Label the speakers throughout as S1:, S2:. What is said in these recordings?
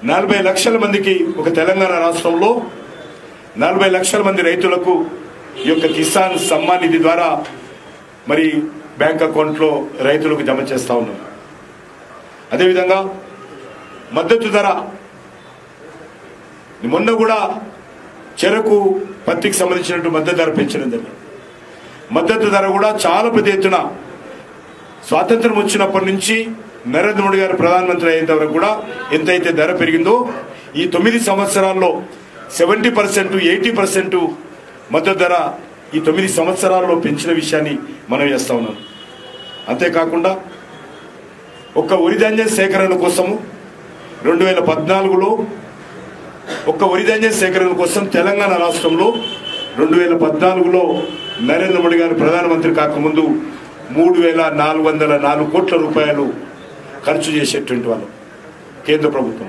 S1: 40 లక్షల మందికి ఒక తెలంగాణ రాష్ట్రంలో 40 లక్షల మంది రైతులకు ఈ యొక్క కిసాన్ సమ్మాన్ నిధి ద్వారా మరి బ్యాంక్ అకౌంట్లో రైతులకు జమ చేస్తూ ఉన్నాం. అదేవిధంగా మద్దతు ధర మొన్న కూడా చెరకు పత్తికి సంబంధించినట్టు మద్దతు ధర పెంచడం జరిగింది. మద్దతు ధర కూడా చాలా పెద్ద ఎత్తున స్వాతంత్రం వచ్చినప్పటి నుంచి నరేంద్ర మోడీ గారు ప్రధానమంత్రి అయ్యేంత వరకు కూడా ఎంతైతే ధర పెరిగిందో ఈ 9 సంవత్సరాల్లో 70%, 80% మద్దతు ధర ఈ 9 సంవత్సరాల్లో పెంచిన విషయాన్ని మనం చేస్తా ఉన్నాం. అంతేకాకుండా ఒక్క వరి ధాన్యం సేకరణ కోసము 2014లో ఒక్క వరి ధాన్యం సేకరణ కోసం తెలంగాణ రాష్ట్రంలో 2014లో నరేంద్ర మోడీ గారు ప్రధానమంత్రి కాకముందు 3,404 కోట్ల రూపాయలు ఖర్చు చేసేటువంటి వాళ్ళు కేంద్ర ప్రభుత్వం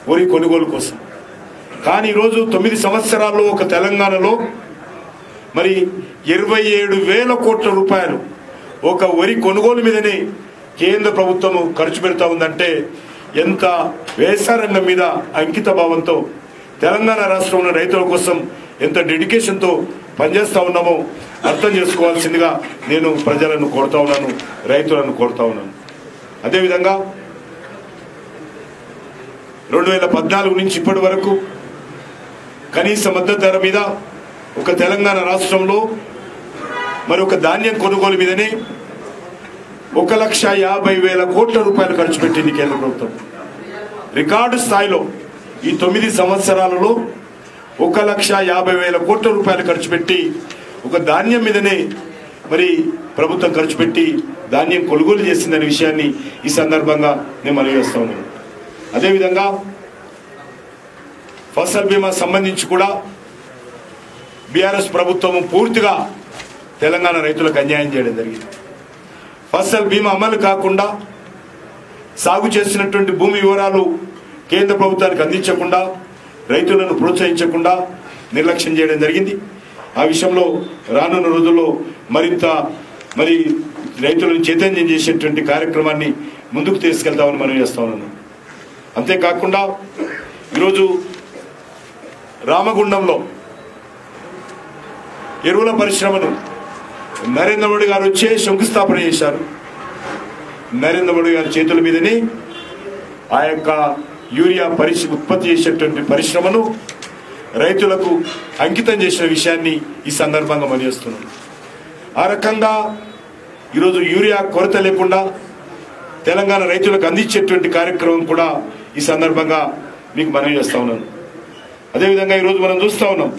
S1: వరి కొనుగోలు కోసం. కానీ ఈరోజు 9 సంవత్సరాల్లో ఒక తెలంగాణలో మరి 27,000 కోట్ల రూపాయలు ఒక వరి కొనుగోలు మీదనే కేంద్ర ప్రభుత్వం ఖర్చు పెడతా ఉందంటే ఎంత వ్యవసాయ రంగం మీద అంకిత భావంతో తెలంగాణ రాష్ట్రంలో రైతుల కోసం ఎంత డెడికేషన్తో పనిచేస్తూ ఉన్నామో అర్థం చేసుకోవాల్సిందిగా నేను ప్రజలను కోరుతా ఉన్నాను, రైతులను కోరుతా ఉన్నాను. అదేవిధంగా 2014 నుంచి ఇప్పటి వరకు కనీస మద్దతు ధర మీద ఒక తెలంగాణ రాష్ట్రంలో మరి ఒక ధాన్యం కొనుగోలు మీదనే 1,50,000 కోట్ల రూపాయలు ఖర్చు పెట్టింది కేంద్ర ప్రభుత్వం. రికార్డు స్థాయిలో ఈ 9 సంవత్సరాలలో 1,50,000 కోట్ల రూపాయలు ఖర్చు పెట్టి ఒక ధాన్యం మీదనే మరి ప్రభుత్వం ఖర్చు పెట్టి ధాన్యం కొనుగోలు చేసిందనే విషయాన్ని ఈ సందర్భంగా నేను మనవి చేస్తా ఉన్నాను. అదేవిధంగా ఫసల్ బీమా సంబంధించి కూడా బీఆర్ఎస్ ప్రభుత్వం పూర్తిగా తెలంగాణ రైతులకు అన్యాయం చేయడం జరిగింది. ఫసల్ బీమా అమలు కాకుండా సాగు చేసినటువంటి భూమి వివరాలు కేంద్ర ప్రభుత్వానికి అందించకుండా రైతులను ప్రోత్సహించకుండా నిర్లక్ష్యం చేయడం జరిగింది. ఆ విషయంలో రానున్న రోజుల్లో మరింత మరి రైతులను చైతన్యం చేసేటువంటి కార్యక్రమాన్ని ముందుకు తీసుకెళ్తామని మనం చేస్తా ఉన్నాను. అంతేకాకుండా ఈరోజు రామగుండంలో ఎరువుల పరిశ్రమను నరేంద్ర మోడీ గారు వచ్చే శంకుస్థాపన చేశారు. నరేంద్ర మోడీ గారి చేతుల మీదనే ఆ యొక్క యూరియా ఉత్పత్తి చేసేటువంటి పరిశ్రమను రైతులకు అంకితం చేసిన విషయాన్ని ఈ సందర్భంగా మనవిస్తున్నాను. ఆ రకంగా ఈరోజు యూరియా కొరత లేకుండా తెలంగాణ రైతులకు అందించేటువంటి కార్యక్రమం కూడా ఈ సందర్భంగా మీకు మనవి చేస్తా ఉన్నాను. అదేవిధంగా ఈరోజు మనం చూస్తూ ఉన్నాం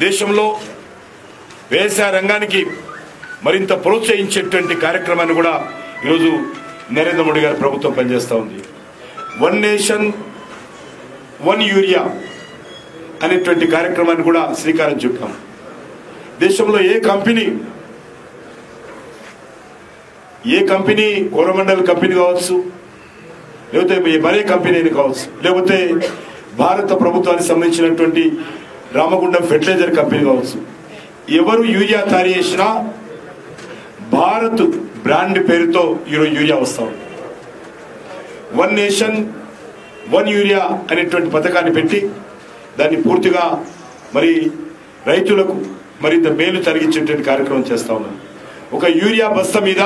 S1: దేశంలో వ్యవసాయ రంగానికి మరింత ప్రోత్సహించేటువంటి కార్యక్రమాన్ని కూడా ఈరోజు నరేంద్ర మోడీ గారి ప్రభుత్వం పనిచేస్తూ ఉంది. 1 నేషన్ 1 యూరియా అనేటువంటి కార్యక్రమాన్ని కూడా శ్రీకారం చుట్టాం. దేశంలో ఏ కంపెనీ కోరమండల్ కంపెనీ కావచ్చు, లేకపోతే మరే కంపెనీ కావచ్చు, లేకపోతే భారత ప్రభుత్వానికి సంబంధించినటువంటి రామగుండం ఫెర్టిలైజర్ కంపెనీ కావచ్చు, ఎవరు యూరియా తయారు చేసినా భారత్ బ్రాండ్ పేరుతో ఈరోజు యూరియా వస్తా ఉంది. 1 నేషన్ 1 యూరియా అనేటువంటి పథకాన్ని పెట్టి దాన్ని పూర్తిగా మరి రైతులకు మరింత మేలు కలిగించేటువంటి కార్యక్రమం చేస్తా ఉన్నాం. ఒక యూరియా బస్తా మీద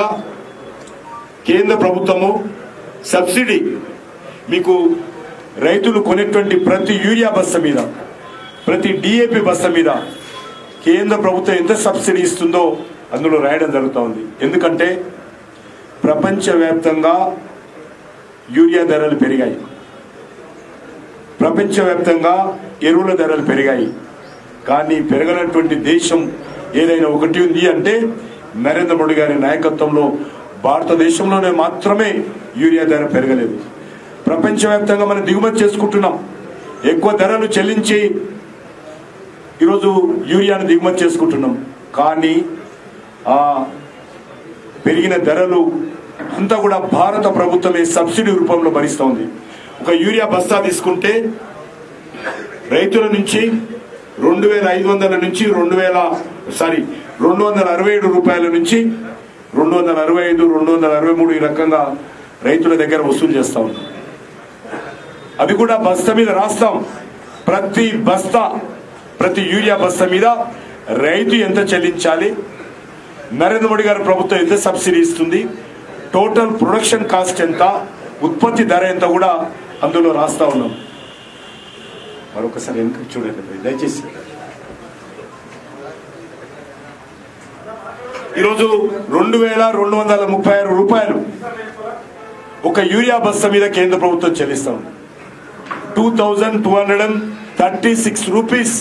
S1: కేంద్ర ప్రభుత్వము సబ్సిడీ మీకు రైతులు కొనేటువంటి ప్రతి యూరియా బస్తా మీద, ప్రతి డిఏపి బస్తా మీద కేంద్ర ప్రభుత్వం ఎంత సబ్సిడీ ఇస్తుందో అందులో రాయడం జరుగుతూ ఉంది. ఎందుకంటే ప్రపంచవ్యాప్తంగా యూరియా ధరలు పెరిగాయి, ప్రపంచవ్యాప్తంగా ఎరువుల ధరలు పెరిగాయి. కానీ పెరగనటువంటి దేశం ఏదైనా ఒకటి ఉంది అంటే నరేంద్ర మోడీ గారి నాయకత్వంలో భారతదేశంలోనే మాత్రమే యూరియా ధర పెరగలేదు. ప్రపంచవ్యాప్తంగా మనం దిగుమతి చేసుకుంటున్నాం, ఎక్కువ ధరలు చెల్లించి ఈరోజు యూరియాను దిగుమతి చేసుకుంటున్నాం. కానీ ఆ పెరిగిన ధరలు అంతా కూడా భారత ప్రభుత్వమే సబ్సిడీ రూపంలో భరిస్తూ ఉంది. ఒక యూరియా బస్తా తీసుకుంటే రైతుల నుంచి 2,500 నుంచి 267 రూపాయల నుంచి 265, 263 ఈ రకంగా రైతుల దగ్గర వసూలు చేస్తా ఉన్నాం. అవి కూడా బస్తా మీద రాస్తాం. ప్రతి యూరియా బస్తా మీద రైతు ఎంత చెల్లించాలి, నరేంద్ర మోడీ గారి ప్రభుత్వం ఎంత సబ్సిడీ ఇస్తుంది, టోటల్ ప్రొడక్షన్ కాస్ట్ ఎంత, ఉత్పత్తి ధర ఎంత కూడా అందులో రాస్తా ఉన్నాం. మరొకసారి వెనుక చూడండి దయచేసి. ఈరోజు 2236 రూపాయలు ఒక యూరియా బస్తా మీద కేంద్ర ప్రభుత్వం చెల్లిస్తాం. 2236 రూపీస్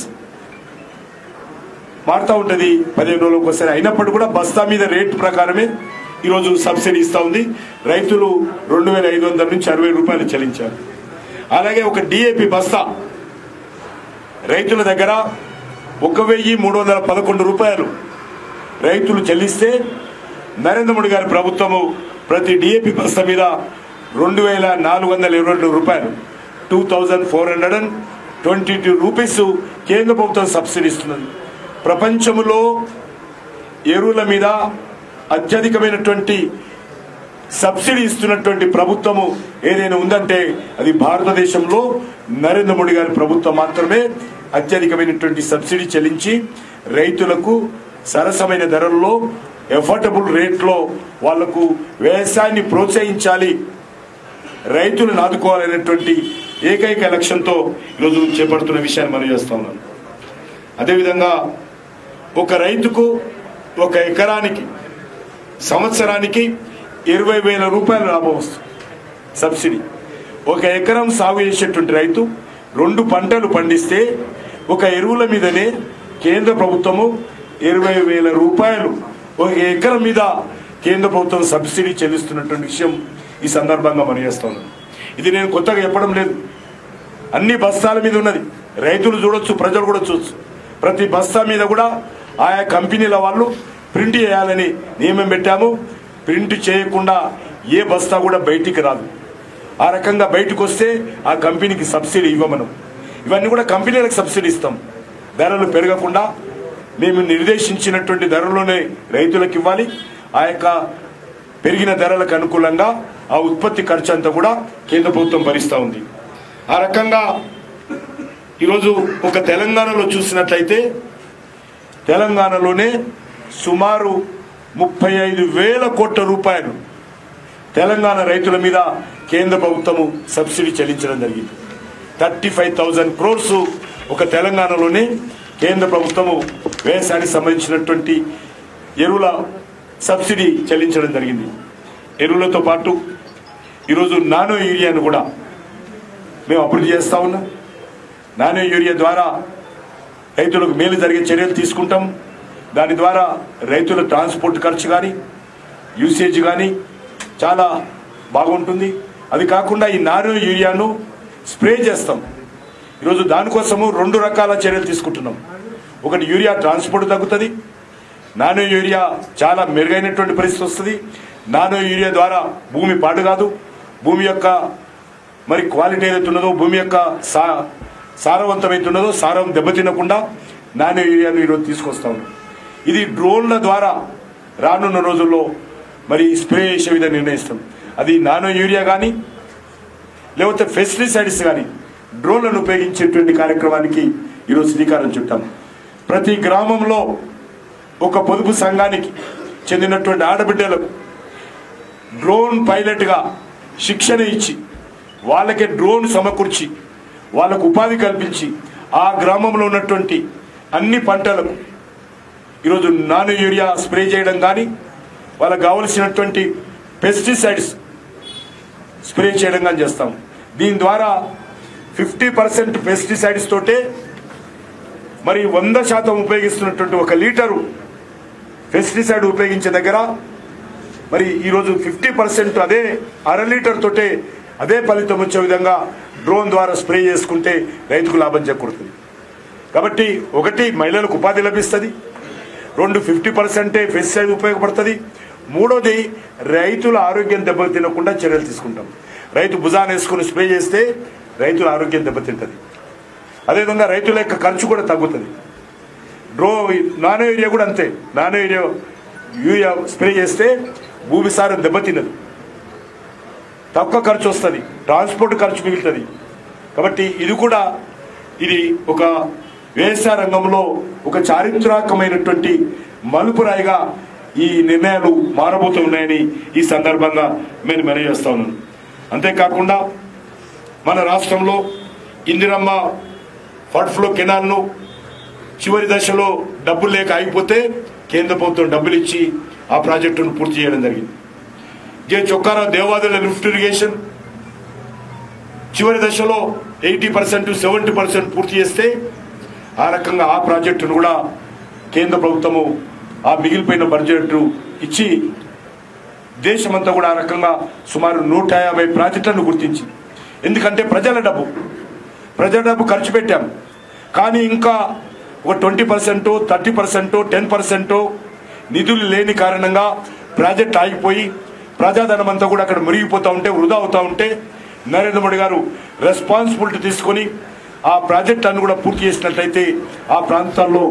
S1: మారుతూ ఉంటుంది 15 రోజులకు ఒకసారి. అయినప్పటికీ కూడా బస్తా మీద రేటు ప్రకారమే ఈరోజు సబ్సిడీ ఇస్తా ఉంది. రైతులు 2500 నుంచి 60 రూపాయలు చెల్లించారు. అలాగే ఒక డిఏపి బస్తా రైతుల దగ్గర 1311 రూపాయలు రైతులు చెల్లిస్తే నరేంద్ర మోడీ గారి ప్రభుత్వము ప్రతి డిఏపి బస్తా మీద 2422 రూపాయలు 2422 రూపీస్ కేంద్ర ప్రభుత్వం సబ్సిడీ ఇస్తున్నది. ప్రపంచంలో ఎరువుల మీద అత్యధికమైనటువంటి సబ్సిడీ ఇస్తున్నటువంటి ప్రభుత్వము ఏదైనా ఉందంటే అది భారతదేశంలో నరేంద్ర మోడీ గారి ప్రభుత్వం మాత్రమే అత్యధికమైనటువంటి సబ్సిడీ చెల్లించి రైతులకు సరసమైన ధరల్లో ఎఫోర్డబుల్ రేట్లో వాళ్లకు వ్యవసాయాన్ని ప్రోత్సహించాలి, రైతులను ఆదుకోవాలనేటువంటి ఏకైక లక్ష్యంతో ఈరోజు చేపడుతున్న విషయాన్ని మనం చేస్తా ఉన్నాం. అదేవిధంగా ఒక రైతుకు ఒక ఎకరానికి సంవత్సరానికి 20,000 రూపాయలు లాభం వస్తుంది సబ్సిడీ. ఒక ఎకరం సాగు చేసేటువంటి రైతు 2 పంటలు పండిస్తే ఒక ఎరువుల మీదనే కేంద్ర ప్రభుత్వము 20,000 రూపాయలు ఒక ఎకరం మీద కేంద్ర ప్రభుత్వం సబ్సిడీ చెల్లిస్తున్నటువంటి విషయం ఈ సందర్భంగా మనం చేస్తా ఉన్నాం. ఇది నేను కొత్తగా చెప్పడం లేదు, అన్ని బస్తాల మీద ఉన్నది. రైతులు చూడొచ్చు, ప్రజలు కూడా చూడొచ్చు. ప్రతి బస్తా మీద కూడా ఆయా కంపెనీల వాళ్ళు ప్రింట్ చేయాలని నియమం పెట్టాము. ప్రింట్ చేయకుండా ఏ బస్తా కూడా బయటికి రాదు. ఆ రకంగా బయటకు వస్తే ఆ కంపెనీకి సబ్సిడీ ఇవ్వమనం. ఇవన్నీ కూడా కంపెనీలకు సబ్సిడీ ఇస్తాం. ధరలు పెరగకుండా మేము నిర్దేశించినటువంటి ధరలోనే రైతులకు ఇవ్వాలి. ఆ యొక్క పెరిగిన ధరలకు అనుకూలంగా ఆ ఉత్పత్తి ఖర్చు అంతా కూడా కేంద్ర ప్రభుత్వం భరిస్తూ ఉంది. ఆ రకంగా ఈరోజు ఒక తెలంగాణలో చూసినట్లయితే తెలంగాణలోనే సుమారు 35,000 కోట్ల రూపాయలు తెలంగాణ రైతుల మీద కేంద్ర ప్రభుత్వము సబ్సిడీ చెల్లించడం జరిగింది. 35,000 crores ఒక తెలంగాణలోనే కేంద్ర ప్రభుత్వము వ్యవసాయానికి సంబంధించినటువంటి ఎరువుల సబ్సిడీ చెల్లించడం జరిగింది. ఎరువులతో పాటు ఈరోజు నానో యూరియాను కూడా మేము అభివృద్ధి చేస్తూ ఉన్నాం. నానో యూరియా ద్వారా రైతులకు మేలు జరిగే చర్యలు తీసుకుంటాం. దాని ద్వారా రైతుల ట్రాన్స్పోర్ట్ ఖర్చు కానీ యూసేజ్ కానీ చాలా బాగుంటుంది. అది కాకుండా ఈ నానో యూరియాను స్ప్రే చేస్తాం. ఈరోజు దానికోసము 2 రకాల చర్యలు తీసుకుంటున్నాం. ఒకటి యూరియా ట్రాన్స్పోర్ట్ తగ్గుతుంది, నానో యూరియా చాలా మెరుగైనటువంటి పరిస్థితి వస్తుంది. నానో యూరియా ద్వారా భూమి పాడు కాదు, భూమి యొక్క మరి క్వాలిటీ ఏదైతే ఉన్నదో, భూమి యొక్క సారవంతమైతున్నదో సారం దెబ్బతినకుండా నానో యూరియాను ఈరోజు తీసుకొస్తా ఉన్నాం. ఇది డ్రోన్ల ద్వారా రానున్న రోజుల్లో మరి స్ప్రే చేసే విధంగా నిర్ణయిస్తాం. అది నానో యూరియా కానీ లేకపోతే పెస్టిసైడ్స్ కానీ డ్రోన్లను ఉపయోగించేటువంటి కార్యక్రమానికి ఈరోజు శ్రీకారం చుట్టాం. ప్రతి గ్రామంలో ఒక పొదుపు సంఘానికి చెందినటువంటి ఆడబిడ్డలకు డ్రోన్ పైలట్గా శిక్షణ ఇచ్చి వాళ్ళకే డ్రోన్ సమకూర్చి వాళ్ళకు ఉపాధి కల్పించి ఆ గ్రామంలో ఉన్నటువంటి అన్ని పంటలకు ఈరోజు నానో యూరియా స్ప్రే చేయడం కానీ వాళ్ళకు కావలసినటువంటి పెస్టిసైడ్స్ స్ప్రే చేయడం కానీ చేస్తాం. దీని ద్వారా 50% పెస్టిసైడ్స్ తోటే మరి 100% ఉపయోగిస్తున్నటువంటి 1 లీటరు పెస్టిసైడ్ ఉపయోగించే దగ్గర మరి ఈరోజు 50% అదే 1/2 లీటర్ తోటే అదే ఫలితం వచ్చే విధంగా డ్రోన్ ద్వారా స్ప్రే చేసుకుంటే రైతుకు లాభం చేకూరుతుంది. కాబట్టి 1 మహిళలకు ఉపాధి లభిస్తుంది, 2 50% పెస్టిసైడ్ ఉపయోగపడుతుంది, 3వది రైతుల ఆరోగ్యం దెబ్బతినకుండా చర్యలు తీసుకుంటాం. రైతు భుజాన్ని వేసుకుని స్ప్రే చేస్తే రైతుల ఆరోగ్యం దెబ్బతింటుంది. అదేవిధంగా రైతుల యొక్క ఖర్చు కూడా తగ్గుతుంది. నానో యూరియా కూడా అంతే. నానో యూరియా స్ప్రే చేస్తే భూమి సారం దెబ్బతినదు. తక్కువ ఖర్చు వస్తుంది, ట్రాన్స్పోర్ట్ ఖర్చు మిగులుతుంది. కాబట్టి ఇది ఒక వ్యవసాయ రంగంలో ఒక చారిత్రాత్మకమైనటువంటి మలుపురాయిగా ఈ నిర్ణయాలు మారబోతున్నాయని ఈ సందర్భంగా నేను మనవి చేస్తా ఉన్నాను. అంతేకాకుండా మన రాష్ట్రంలో ఇందిరమ్మ ఫడ్ ఫ్లో కెనాల్ను చివరి దశలో డబ్బులు లేక ఆగిపోతే కేంద్ర ప్రభుత్వం డబ్బులు ఇచ్చి ఆ ప్రాజెక్టును పూర్తి చేయడం జరిగింది. జే చొక్కారావు దేవాదుల లిఫ్ట్ ఇరిగేషన్ చివరి దశలో 80% 70% పూర్తి చేస్తే ఆ రకంగా ఆ ప్రాజెక్టును కూడా కేంద్ర ప్రభుత్వము ఆ మిగిలిపోయిన బడ్జెట్ ఇచ్చి దేశమంతా కూడా ఆ రకంగా సుమారు 150 ప్రాజెక్టులను గుర్తించి, ఎందుకంటే ప్రజల డబ్బు ఖర్చు పెట్టాం, కానీ ఇంకా ఒక 20%, 30%, 10% నిధులు లేని కారణంగా ప్రాజెక్ట్ ఆగిపోయి ప్రజాధనం అంతా కూడా అక్కడ మురిగిపోతూ ఉంటే, వృధా అవుతూ ఉంటే నరేంద్ర మోడీ గారు రెస్పాన్సిబిలిటీ తీసుకొని ఆ ప్రాజెక్టులను కూడా పూర్తి చేసినట్లయితే ఆ ప్రాంతాల్లో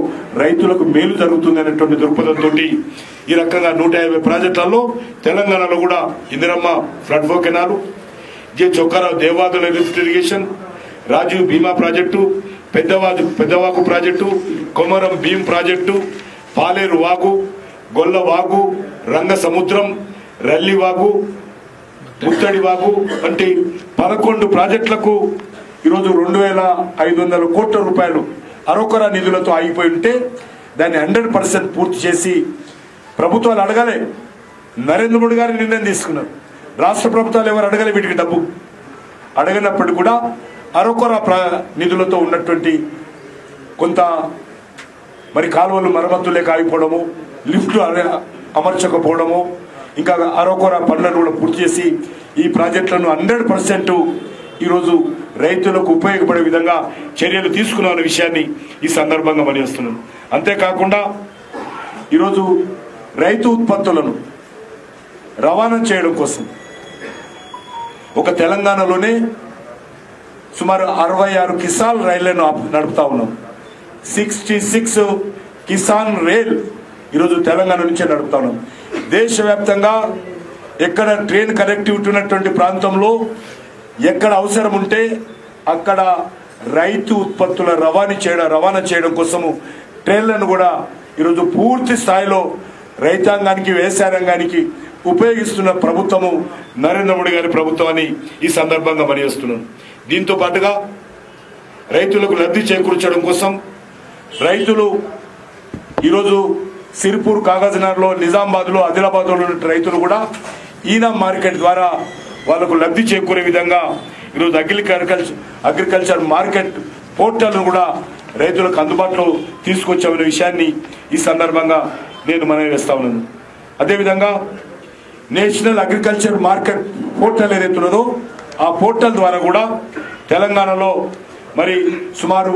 S1: రైతులకు మేలు జరుగుతుంది అనేటువంటి దృక్పథంతో ఈ రకంగా 150 ప్రాజెక్టులలో తెలంగాణలో కూడా Indiramma flood flow canal, J Chokkarao Devadula lift irrigation, Rajiv Bhima project, Peddavagu project, Komaram Bheem project, Paleru Vagu, Golla వాగు, రంగ సముద్రం, రల్లి వాగు, ముత్తడి వాగు వంటి 11 ప్రాజెక్టులకు ఈరోజు 2500 కోట్ల రూపాయలు అరొకర నిధులతో ఆగిపోయి ఉంటే దాన్ని 100% పూర్తి చేసి ప్రభుత్వాలు అడగాలి. నరేంద్ర మోడీ గారు నిర్ణయం తీసుకున్నారు. రాష్ట్ర ప్రభుత్వాలు ఎవరు అడగాలి, వీటికి డబ్బు అడగనప్పటికీ కూడా అరొకర నిధులతో ఉన్నటువంటి కొంత మరి కాలువలు మరమ్మతులు లేక ఆగిపోవడము, లిఫ్ట్ అమర్చకపోవడము, ఇంకా అరొకర పనులను కూడా పూర్తి చేసి ఈ ప్రాజెక్టులను 100% ఈరోజు రైతులకు ఉపయోగపడే విధంగా చర్యలు తీసుకున్న విషయాన్ని ఈ సందర్భంగా మనవిస్తున్నాను. అంతేకాకుండా ఈరోజు రైతు ఉత్పత్తులను రవాణా చేయడం కోసం ఒక తెలంగాణలోనే సుమారు 66 కిసాన్ రైళ్లను నడుపుతా ఉన్నాం. 66 కిసాన్ రైల్ ఈరోజు తెలంగాణ నుంచే నడుపుతా ఉన్నాం. దేశవ్యాప్తంగా ఎక్కడ ట్రైన్ కనెక్టివిటీ ఉన్నటువంటి ప్రాంతంలో ఎక్కడ అవసరం ఉంటే అక్కడ రైతు ఉత్పత్తుల రవాణా చేయడం కోసము ట్రైన్లను కూడా ఈరోజు పూర్తి స్థాయిలో రైతాంగానికి, వ్యవసాయ రంగానికి ఉపయోగిస్తున్న ప్రభుత్వము నరేంద్ర మోడీ గారి ప్రభుత్వం అని ఈ సందర్భంగా మనవిస్తున్నాను. దీంతో పాటుగా రైతులకు లబ్ధి చేకూర్చడం కోసం రైతులు ఈరోజు సిర్పూర్, కాగజ్నగర్లో, నిజామాబాద్లో, ఆదిలాబాద్లో ఉన్న రైతులు కూడా ఈనా మార్కెట్ ద్వారా వాళ్ళకు లబ్ధి చేకూరే విధంగా ఈరోజు అగ్రికల్చర్ మార్కెట్ పోర్టల్ను కూడా రైతులకు అందుబాటులో తీసుకొచ్చామనే విషయాన్ని ఈ సందర్భంగా నేను మనవి చేస్తా ఉన్నాను. అదేవిధంగా నేషనల్ అగ్రికల్చర్ మార్కెట్ పోర్టల్ ఏదైతే ఉన్నదో ఆ పోర్టల్ ద్వారా కూడా తెలంగాణలో మరి సుమారు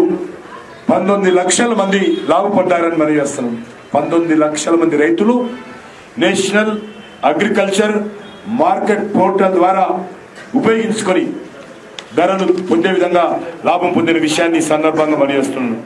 S1: 19 లక్షల మంది లాభపడ్డారని మనవి చేస్తున్నాం. 19 లక్షల మంది రైతులు నేషనల్ అగ్రికల్చర్ మార్కెట్ పోర్టల్ ద్వారా ఉపయోగించుకొని ధరలు పొందే విధంగా లాభం పొందిన విషయాన్ని సందర్భంగా మనవి చేస్తున్నాను.